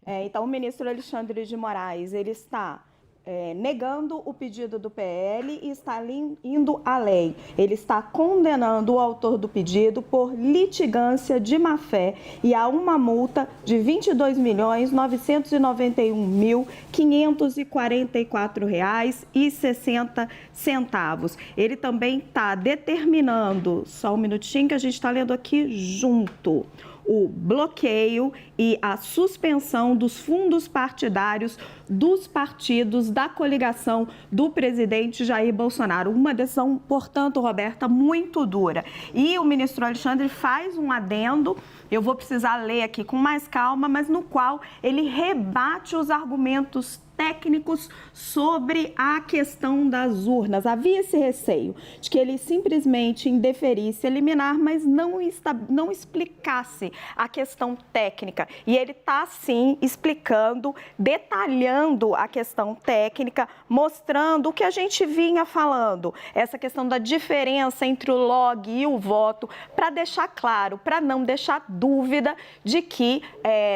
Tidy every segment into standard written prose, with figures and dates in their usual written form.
Então, o ministro Alexandre de Moraes, ele está negando o pedido do PL e está indo além. Ele está condenando o autor do pedido por litigância de má-fé e a uma multa de R$ 22.991.544,60. Ele também está determinando, só um minutinho que a gente está lendo aqui junto, o bloqueio e a suspensão dos fundos partidários dos partidos da coligação do presidente Jair Bolsonaro. Uma decisão, portanto, Roberta, muito dura. E o ministro Alexandre faz um adendo, eu vou precisar ler aqui com mais calma, mas no qual ele rebate os argumentos técnicos sobre a questão das urnas. Havia esse receio de que ele simplesmente indeferisse eliminar, mas não explicasse a questão técnica. E ele está, sim, explicando, detalhando a questão técnica, mostrando o que a gente vinha falando, essa questão da diferença entre o log e o voto, para deixar claro, para não deixar dúvida de que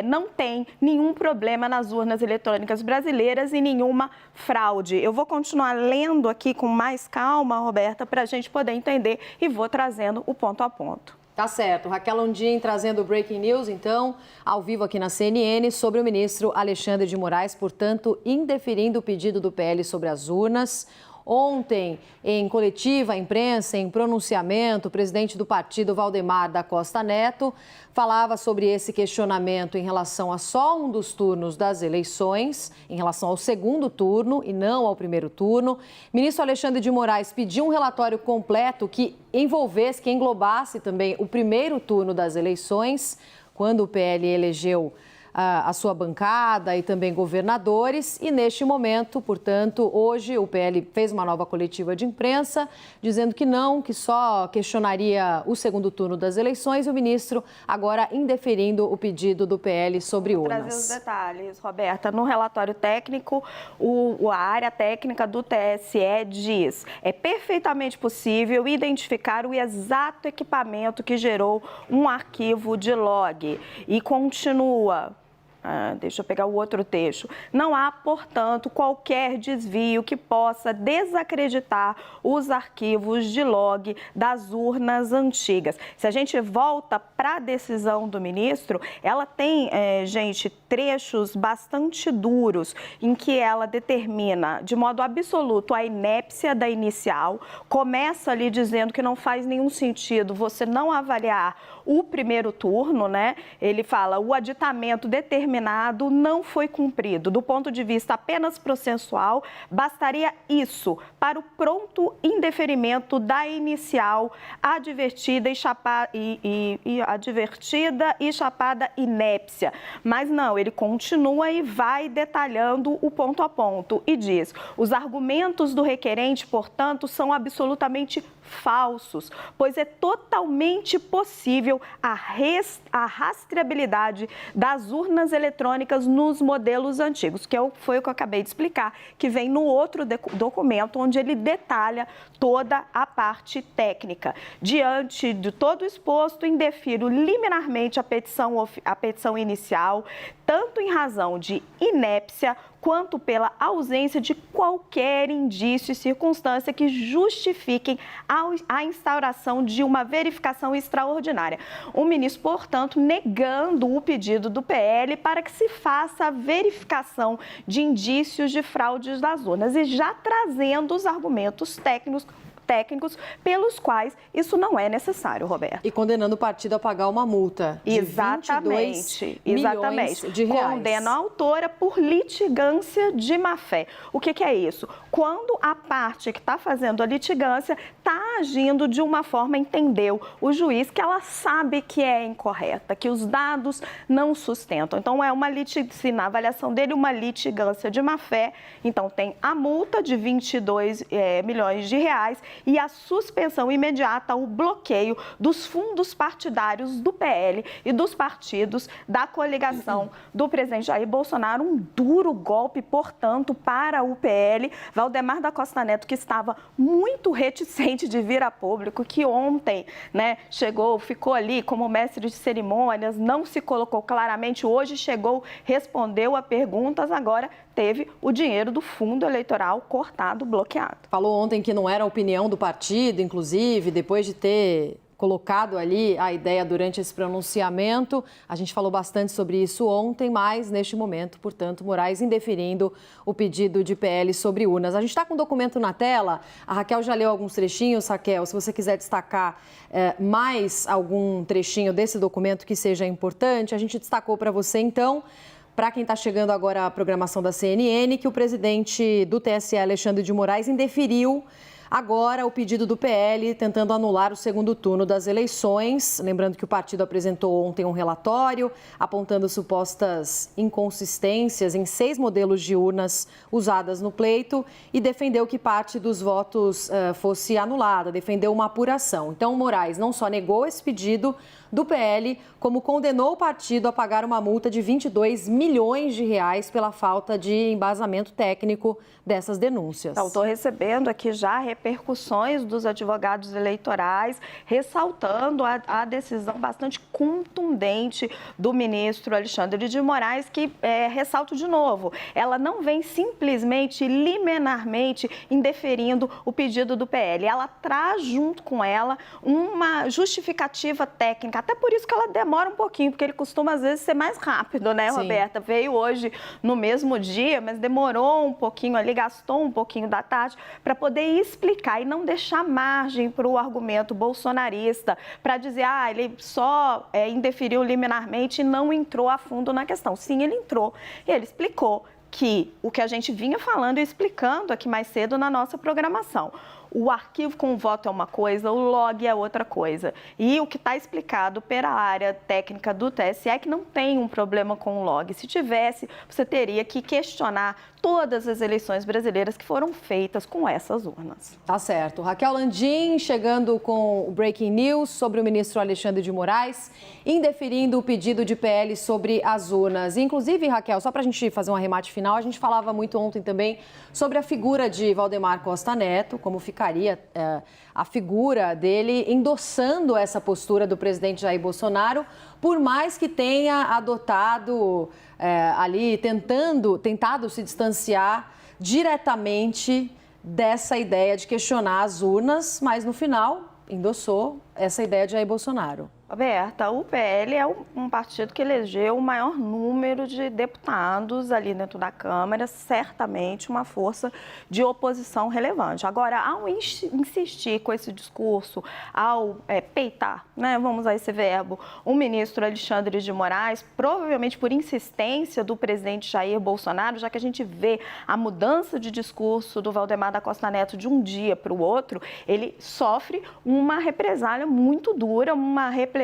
não tem nenhum problema nas urnas eletrônicas brasileiras e nenhuma fraude. Eu vou continuar lendo aqui com mais calma, Roberta, para a gente poder entender e vou trazendo o ponto a ponto. Tá certo. Raquel Londin trazendo o Breaking News, então, ao vivo aqui na CNN, sobre o ministro Alexandre de Moraes, portanto, indeferindo o pedido do PL sobre as urnas. Ontem, em coletiva à imprensa, em pronunciamento, o presidente do partido, Valdemar da Costa Neto, falava sobre esse questionamento em relação a só um dos turnos das eleições, em relação ao segundo turno e não ao primeiro turno. O ministro Alexandre de Moraes pediu um relatório completo que envolvesse, que englobasse também o primeiro turno das eleições, quando o PL elegeu a sua bancada e também governadores. E neste momento, portanto, hoje o PL fez uma nova coletiva de imprensa dizendo que não, que só questionaria o segundo turno das eleições e o ministro agora indeferindo o pedido do PL sobre urnas. Vou trazer os detalhes, Roberta. No relatório técnico, a área técnica do TSE diz: é perfeitamente possível identificar o exato equipamento que gerou um arquivo de log. E continua. Deixa eu pegar o outro texto. Não há, portanto, qualquer desvio que possa desacreditar os arquivos de log das urnas antigas. Se a gente volta para a decisão do ministro, ela tem, gente, trechos bastante duros em que ela determina de modo absoluto a inépcia da inicial. Começa ali dizendo que não faz nenhum sentido você não avaliar o primeiro turno, né? Ele fala: o aditamento determinado não foi cumprido. Do ponto de vista apenas processual, bastaria isso para o pronto indeferimento da inicial advertida e chapada inépcia. Mas não, ele continua e vai detalhando o ponto a ponto e diz: os argumentos do requerente, portanto, são absolutamente falsos, pois é totalmente possível a rastreabilidade das urnas eletrônicas nos modelos antigos, que foi o que eu acabei de explicar, que vem no outro documento, onde ele detalha toda a parte técnica. Diante de todo o exposto, indefiro liminarmente a petição inicial, tanto em razão de inépcia, quanto pela ausência de qualquer indício e circunstância que justifiquem a instauração de uma verificação extraordinária. O ministro, portanto, negando o pedido do PL para que se faça a verificação de indícios de fraudes das urnas e já trazendo os argumentos técnicos pelos quais isso não é necessário, Roberto. E condenando o partido a pagar uma multa de 22 milhões de reais. Condena a autora por litigância de má-fé. O que é isso? Quando a parte que está fazendo a litigância está agindo de uma forma, entendeu o juiz, que ela sabe que é incorreta, que os dados não sustentam. Então, se na avaliação dele, uma litigância de má-fé. Então, tem a multa de 22 milhões de reais e a suspensão imediata, o bloqueio dos fundos partidários do PL e dos partidos da coligação do presidente Jair Bolsonaro. Um duro golpe, portanto, para o PL. Valdemar da Costa Neto, que estava muito reticente de vir a público, que ontem, né, ficou ali como mestre de cerimônias, não se colocou claramente, hoje chegou, respondeu a perguntas, agora teve o dinheiro do fundo eleitoral cortado, bloqueado. Falou ontem que não era a opinião do partido, inclusive, depois de ter colocado ali a ideia durante esse pronunciamento. A gente falou bastante sobre isso ontem, mas neste momento, portanto, Moraes indeferindo o pedido de PL sobre urnas. A gente está com o documento na tela, a Raquel já leu alguns trechinhos, Raquel, se você quiser destacar mais algum trechinho desse documento que seja importante, a gente destacou para você, então, para quem está chegando agora à programação da CNN, que o presidente do TSE, Alexandre de Moraes, indeferiu agora o pedido do PL, tentando anular o segundo turno das eleições. Lembrando que o partido apresentou ontem um relatório apontando supostas inconsistências em 6 modelos de urnas usadas no pleito e defendeu que parte dos votos fosse anulada, defendeu uma apuração. Então, Moraes não só negou esse pedido do PL, como condenou o partido a pagar uma multa de 22 milhões de reais pela falta de embasamento técnico dessas denúncias. Então, estou recebendo aqui já repercussões dos advogados eleitorais, ressaltando a decisão bastante contundente do ministro Alexandre de Moraes, que, ressalto de novo, ela não vem simplesmente, liminarmente, indeferindo o pedido do PL. Ela traz junto com ela uma justificativa técnica, até por isso que ela demora um pouquinho, porque ele costuma, às vezes, ser mais rápido, né, Sim. Roberta? Veio hoje no mesmo dia, mas demorou um pouquinho ali, gastou um pouquinho da tarde para poder explicar e não deixar margem para o argumento bolsonarista, para dizer, ele só indeferiu liminarmente e não entrou a fundo na questão. Sim, ele entrou e ele explicou que o que a gente vinha falando e explicando aqui mais cedo na nossa programação. O arquivo com o voto é uma coisa, o log é outra coisa. E o que está explicado pela área técnica do TSE é que não tem um problema com o log. Se tivesse, você teria que questionar todas as eleições brasileiras que foram feitas com essas urnas. Tá certo. Raquel Landim chegando com o Breaking News sobre o ministro Alexandre de Moraes, indeferindo o pedido de PL sobre as urnas. Inclusive, Raquel, só para a gente fazer um arremate final, a gente falava muito ontem também sobre a figura de Valdemar Costa Neto, como ficaria a figura dele endossando essa postura do presidente Jair Bolsonaro, por mais que tenha adotado ali, tentado se distanciar diretamente dessa ideia de questionar as urnas, mas no final endossou essa ideia de Jair Bolsonaro. Roberta, o PL é um partido que elegeu o maior número de deputados ali dentro da Câmara, certamente uma força de oposição relevante. Agora, ao insistir com esse discurso, ao peitar, né, vamos usar esse verbo, o ministro Alexandre de Moraes, provavelmente por insistência do presidente Jair Bolsonaro, já que a gente vê a mudança de discurso do Valdemar da Costa Neto de um dia para o outro, ele sofre uma represália muito dura, uma represália,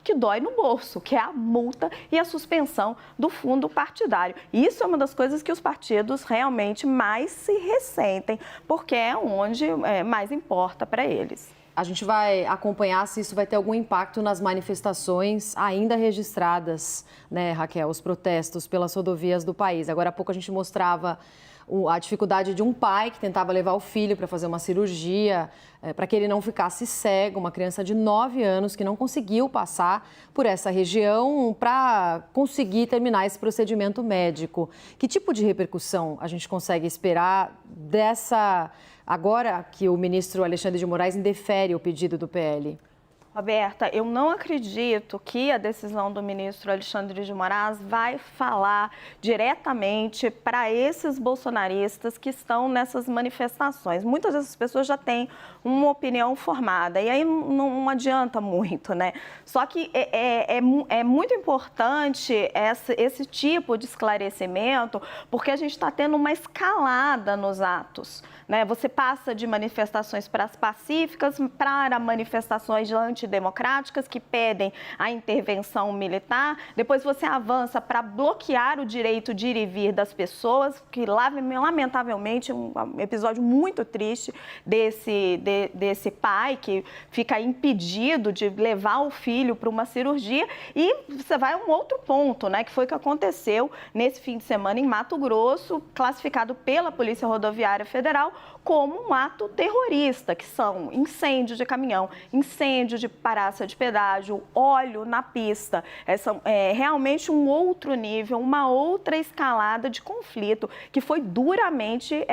que dói no bolso, que é a multa e a suspensão do fundo partidário. Isso é uma das coisas que os partidos realmente mais se ressentem, porque é onde mais importa para eles. A gente vai acompanhar se isso vai ter algum impacto nas manifestações ainda registradas, né, Raquel, os protestos pelas rodovias do país. Agora há pouco a gente mostrava a dificuldade de um pai que tentava levar o filho para fazer uma cirurgia, para que ele não ficasse cego, uma criança de 9 anos que não conseguiu passar por essa região para conseguir terminar esse procedimento médico. Que tipo de repercussão a gente consegue esperar agora que o ministro Alexandre de Moraes indefere o pedido do PL? Roberta, eu não acredito que a decisão do ministro Alexandre de Moraes vai falar diretamente para esses bolsonaristas que estão nessas manifestações. Muitas dessas pessoas já têm uma opinião formada e aí não adianta muito, né? Só que é muito importante esse tipo de esclarecimento, porque a gente está tendo uma escalada nos atos, né? Você passa de manifestações pacíficas para manifestações antidemocráticas que pedem a intervenção militar, depois você avança para bloquear o direito de ir e vir das pessoas, que lamentavelmente um episódio muito triste desse pai que fica impedido de levar o filho para uma cirurgia, e você vai a um outro ponto, né, que foi o que aconteceu nesse fim de semana em Mato Grosso, classificado pela Polícia Rodoviária Federal como um ato terrorista, que são incêndio de caminhão, incêndio de praça de pedágio, óleo na pista. É realmente um outro nível, uma outra escalada de conflito que foi duramente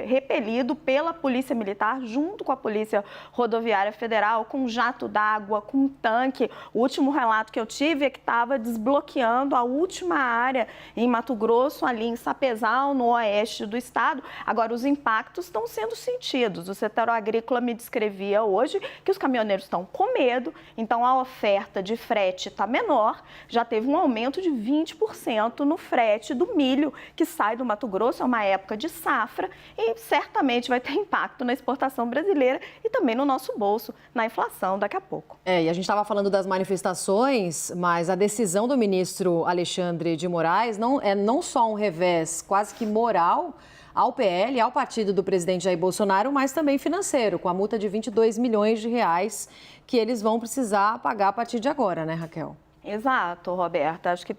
repelido pela Polícia Militar junto com a Polícia Rodoviária Federal, com jato d'água, com tanque. O último relato que eu tive é que estava desbloqueando a última área em Mato Grosso, ali em Sapezal, no oeste do estado. Agora, os impactos estão sendo sentidos. O setor agrícola me descrevia hoje que os caminhoneiros estão com medo, então a oferta de frete está menor, já teve um aumento de 20% no frete do milho que sai do Mato Grosso, é uma época de safra e certamente vai ter impacto na exportação brasileira e também no nosso bolso, na inflação daqui a pouco. E a gente estava falando das manifestações, mas a decisão do ministro Alexandre de Moraes não é só um revés quase que moral ao PL, ao partido do presidente Jair Bolsonaro, mas também financeiro, com a multa de 22 milhões de reais que eles vão precisar pagar a partir de agora, né, Raquel? Exato, Roberta. Acho que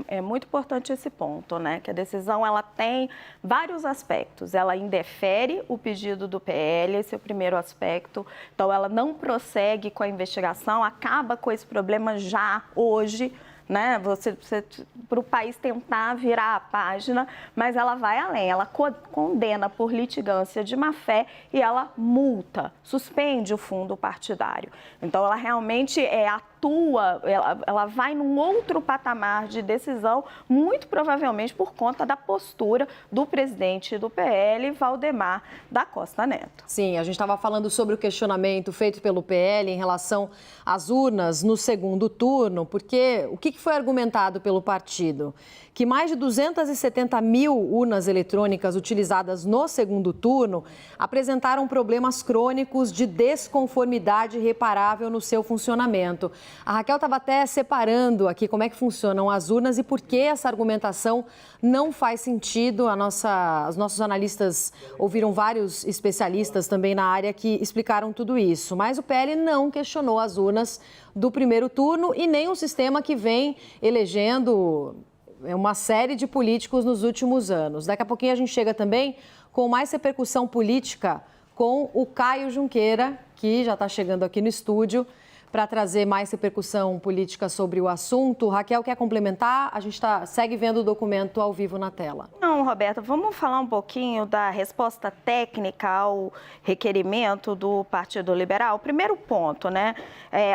é muito importante esse ponto, né? Que a decisão ela tem vários aspectos. Ela indefere o pedido do PL, esse é o primeiro aspecto. Então, ela não prossegue com a investigação, acaba com esse problema já hoje, né? Para o país tentar virar a página, mas ela vai além, ela condena por litigância de má-fé e ela multa, suspende o fundo partidário. Então, ela realmente atua, ela vai num outro patamar de decisão, muito provavelmente por conta da postura do presidente do PL, Valdemar da Costa Neto. Sim, a gente estava falando sobre o questionamento feito pelo PL em relação às urnas no segundo turno, porque o que foi argumentado pelo partido? Que mais de 270 mil urnas eletrônicas utilizadas no segundo turno apresentaram problemas crônicos de desconformidade irreparável no seu funcionamento. A Raquel estava até separando aqui como é que funcionam as urnas e por que essa argumentação não faz sentido. Os nossos analistas ouviram vários especialistas também na área que explicaram tudo isso. Mas o PL não questionou as urnas do primeiro turno e nem o sistema que vem elegendo uma série de políticos nos últimos anos. Daqui a pouquinho a gente chega também com mais repercussão política com o Caio Junqueira, que já está chegando aqui no estúdio para trazer mais repercussão política sobre o assunto. Raquel, quer complementar? A gente segue vendo o documento ao vivo na tela. Não, Roberta, vamos falar um pouquinho da resposta técnica ao requerimento do Partido Liberal. Primeiro ponto, né?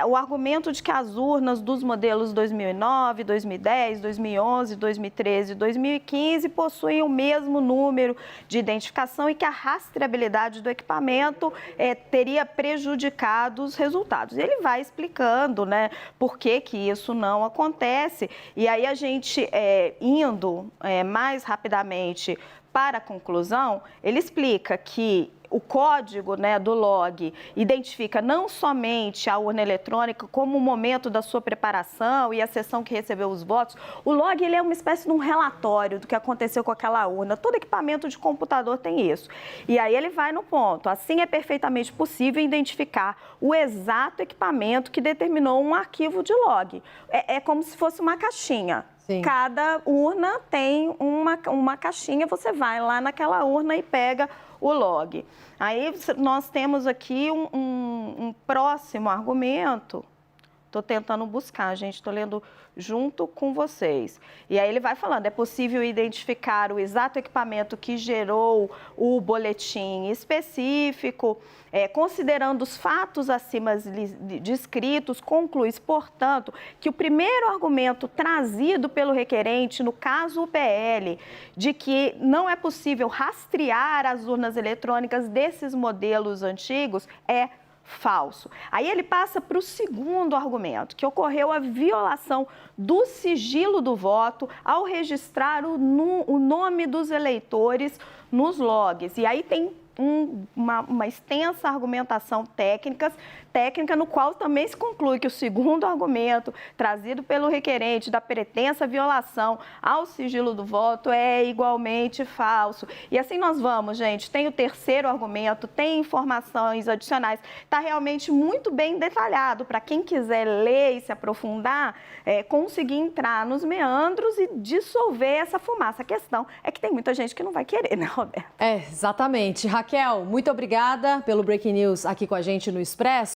O argumento de que as urnas dos modelos 2009, 2010, 2011, 2013 e 2015 possuem o mesmo número de identificação e que a rastreabilidade do equipamento teria prejudicado os resultados. Ele vai explicando, né, por que isso não acontece. E aí a gente, indo mais rapidamente para a conclusão, ele explica que o código, né, do log identifica não somente a urna eletrônica como o momento da sua preparação e a sessão que recebeu os votos. O log ele é uma espécie de um relatório do que aconteceu com aquela urna. Todo equipamento de computador tem isso. E aí ele vai no ponto. Assim é perfeitamente possível identificar o exato equipamento que determinou um arquivo de log. É como se fosse uma caixinha. Sim. Cada urna tem uma caixinha, você vai lá naquela urna e pega o log. Aí nós temos aqui um próximo argumento. Estou tentando buscar, gente, estou lendo junto com vocês. E aí ele vai falando, é possível identificar o exato equipamento que gerou o boletim específico, considerando os fatos acima descritos, conclui-se, portanto, que o primeiro argumento trazido pelo requerente, no caso o PL, de que não é possível rastrear as urnas eletrônicas desses modelos antigos, é falso. Aí ele passa para o segundo argumento, que ocorreu a violação do sigilo do voto ao registrar o nome dos eleitores nos logs. E aí tem uma extensa argumentação técnica, no qual também se conclui que o segundo argumento trazido pelo requerente da pretensa violação ao sigilo do voto é igualmente falso. E assim nós vamos, gente. Tem o terceiro argumento, tem informações adicionais. Está realmente muito bem detalhado para quem quiser ler e se aprofundar, conseguir entrar nos meandros e dissolver essa fumaça. A questão é que tem muita gente que não vai querer, né, Roberto? Exatamente. Raquel, muito obrigada pelo Breaking News aqui com a gente no Expresso.